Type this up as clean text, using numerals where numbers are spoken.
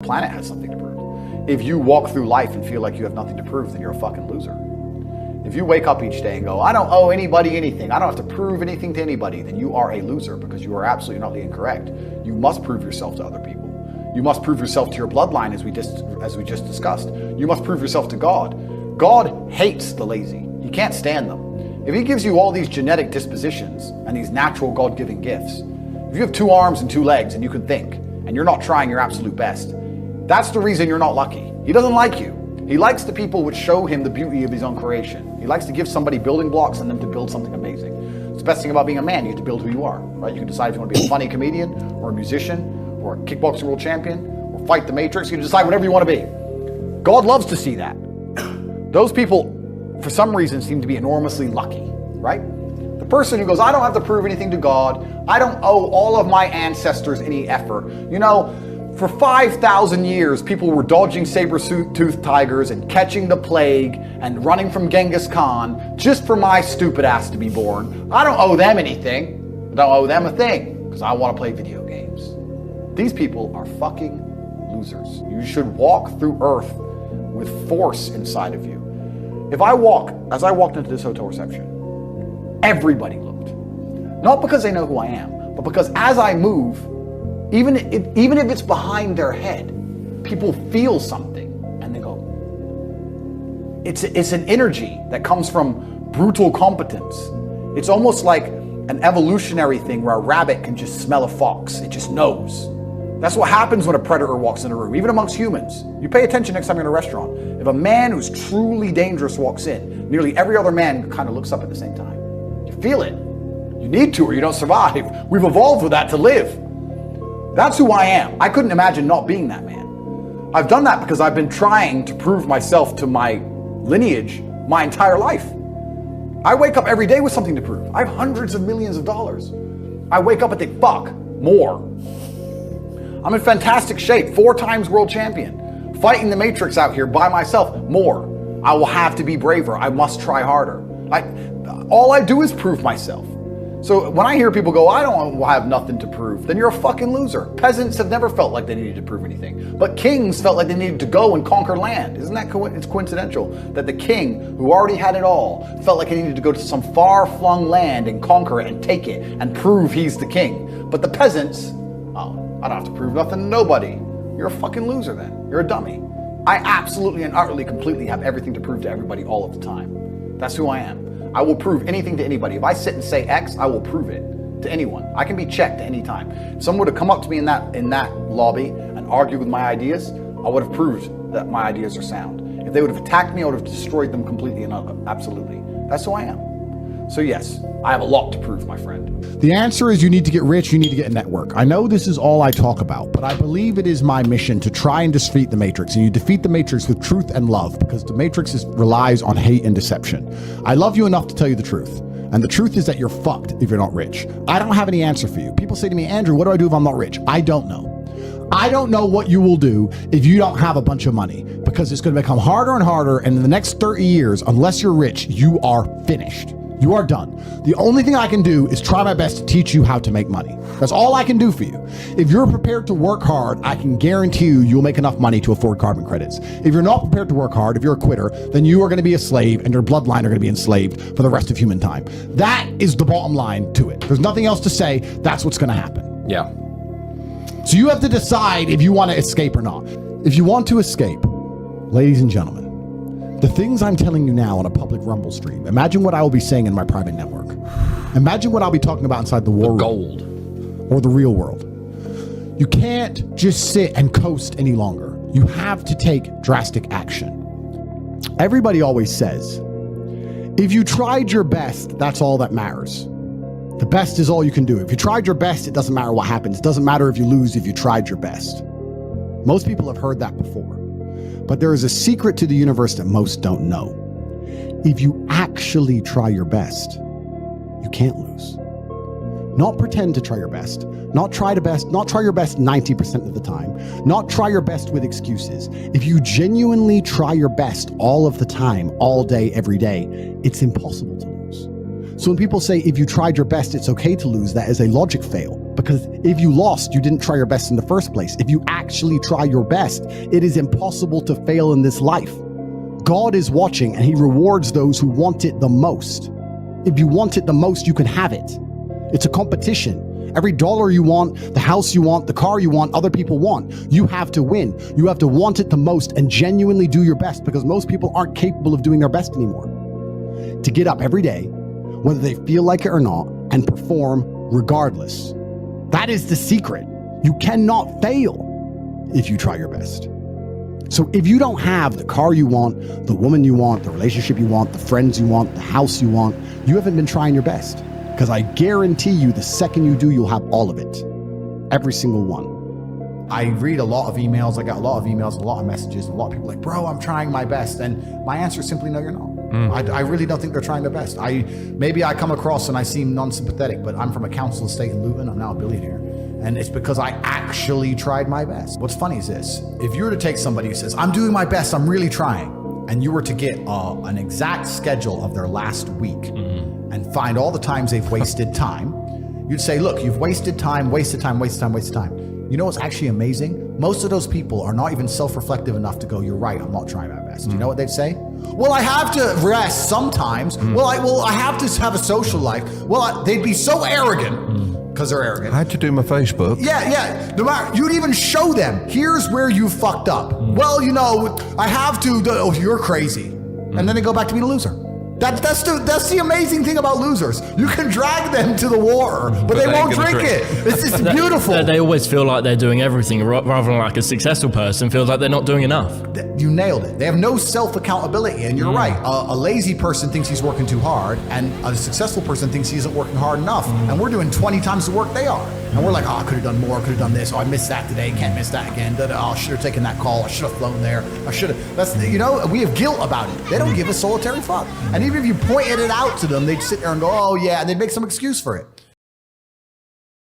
planet has something to prove. If you walk through life and feel like you have nothing to prove, then you're a fucking loser. If you wake up each day and go, I don't owe anybody anything, I don't have to prove anything to anybody, then you are a loser, because you are absolutely not incorrect. You must prove yourself to other people. You must prove yourself to your bloodline, as we just discussed. You must prove yourself to God. God hates the lazy. He can't stand them. If he gives you all these genetic dispositions and these natural God-given gifts, if you have 2 arms and 2 legs and you can think, and you're not trying your absolute best, that's the reason you're not lucky. He doesn't like you. He likes the people which show him the beauty of his own creation. He likes to give somebody building blocks and them to build something amazing. It's the best thing about being a man. You have to build who you are, right? You can decide if you want to be a funny comedian or a musician or a kickboxing world champion or fight the Matrix. You can decide whatever you want to be. God loves to see that. Those people, for some reason, seem to be enormously lucky, right? The person who goes, I don't have to prove anything to God. I don't owe all of my ancestors any effort. You know, for 5,000 years, people were dodging saber-toothed tigers and catching the plague and running from Genghis Khan just for my stupid ass to be born. I don't owe them anything. I don't owe them a thing because I want to play video games. These people are fucking losers. You should walk through earth with force inside of you. As I walked into this hotel reception, everybody looked. Not because they know who I am, but because as I move, even if it's behind their head, people feel something and they go, it's an energy that comes from brutal competence. It's almost like an evolutionary thing where a rabbit can just smell a fox. It just knows. That's what happens when a predator walks in a room, even amongst humans. You pay attention next time you're in a restaurant. If a man who's truly dangerous walks in, nearly every other man kind of looks up at the same time. You feel it. You need to or you don't survive. We've evolved with that to live. That's who I am. I couldn't imagine not being that man. I've done that because I've been trying to prove myself to my lineage my entire life. I wake up every day with something to prove. I have hundreds of millions of dollars. I wake up and think, fuck, more. I'm in fantastic shape, 4 times world champion. Fighting the Matrix out here by myself, more. I will have to be braver. I must try harder. All I do is prove myself. So when I hear people go, I don't have nothing to prove, then you're a fucking loser. Peasants have never felt like they needed to prove anything, but kings felt like they needed to go and conquer land. Isn't that it's coincidental that the king, who already had it all, felt like he needed to go to some far-flung land and conquer it and take it and prove he's the king. But the peasants, oh, I don't have to prove nothing to nobody. You're a fucking loser then. You're a dummy. I absolutely and utterly completely have everything to prove to everybody all of the time. That's who I am. I will prove anything to anybody. If I sit and say X, I will prove it to anyone. I can be checked at any time. If someone would have come up to me in that lobby and argued with my ideas, I would have proved that my ideas are sound. If they would have attacked me, I would have destroyed them completely and absolutely. That's who I am. So yes, I have a lot to prove, my friend. The answer is you need to get rich, you need to get a network. I know this is all I talk about, but I believe it is my mission to try and defeat the Matrix. And you defeat the Matrix with truth and love, because the Matrix relies on hate and deception. I love you enough to tell you the truth. And the truth is that you're fucked if you're not rich. I don't have any answer for you. People say to me, Andrew, what do I do if I'm not rich? I don't know. I don't know what you will do if you don't have a bunch of money, because it's going to become harder and harder. And in the next 30 years, unless you're rich, you are finished. You are done. The only thing I can do is try my best to teach you how to make money. That's all I can do for you. If you're prepared to work hard, I can guarantee you'll make enough money to afford carbon credits. If you're not prepared to work hard, if you're a quitter, then you are going to be a slave and your bloodline are going to be enslaved for the rest of human time. That is the bottom line to it. There's nothing else to say. That's what's going to happen. Yeah. So you have to decide if you want to escape or not. If you want to escape, ladies and gentlemen, the things I'm telling you now on a public Rumble stream, imagine what I will be saying in my private network. Imagine what I'll be talking about inside the war room gold or the real world. You can't just sit and coast any longer. You have to take drastic action. Everybody always says, if you tried your best, that's all that matters. The best is all you can do. If you tried your best, it doesn't matter what happens. It doesn't matter if you lose if you tried your best. Most people have heard that before. But there is a secret to the universe that most don't know. If you actually try your best, you can't lose. Not pretend to try your best. Not try your best 90% of the time. Not try your best with excuses. If you genuinely try your best all of the time, all day, every day, it's impossible to lose. So when people say, if you tried your best, it's okay to lose, that is a logic fail. because if you lost, you didn't try your best in the first place. If you actually try your best, it is impossible to fail in this life. God is watching and he rewards those who want it the most. If you want it the most, you can have it. It's a competition. Every dollar you want, the house you want, the car you want, other people want, you have to win. You have to want it the most and genuinely do your best, because most people aren't capable of doing their best anymore. To get up every day, whether they feel like it or not, and perform regardless. That is the secret. You cannot fail if you try your best. So if you don't have the car you want, the woman you want, the relationship you want, the friends you want, the house you want, you haven't been trying your best. Because I guarantee you, the second you do, you'll have all of it. Every single one. I read a lot of emails. I got a lot of emails, a lot of messages, and a lot of people like, bro, I'm trying my best. And my answer is simply, no, you're not. I really don't think they're trying their best. Maybe I come across and I seem non-sympathetic, but I'm from a council estate in Luton. I'm now a billionaire. And it's because I actually tried my best. What's funny is this. If you were to take somebody who says, I'm doing my best, I'm really trying, and you were to get an exact schedule of their last week, and find all the times they've wasted time, you'd say, look, you've wasted time, wasted time, wasted time, wasted time. You know what's actually amazing? Most of those people are not even self-reflective enough to go, you're right, I'm not trying my best. You know what they'd say? Well, I have to rest sometimes. Well, I have to have a social life. Well, they'd be so arrogant, because they're arrogant. I had to do my Facebook. Yeah. No matter, you'd even show them, here's where you fucked up. Well, you know, I have to, oh, you're crazy. And then they go back to being a loser. That's the amazing thing about losers. You can drag them to the water, but they won't drink it. It's beautiful. They always feel like they're doing everything, rather than like a successful person feels like they're not doing enough. You nailed it. They have no self-accountability, and you're right. A lazy person thinks he's working too hard, and a successful person thinks he isn't working hard enough. And we're doing 20 times the work they are. And we're like, oh, I could have done more, could have done this. Oh, I missed that today, can't miss that again. Oh, I should have taken that call. I should have flown there. I should have. That's, you know, we have guilt about it. They don't give a solitary fuck. And even if you pointed it out to them, they'd sit there and go, oh yeah, and they'd make some excuse for it.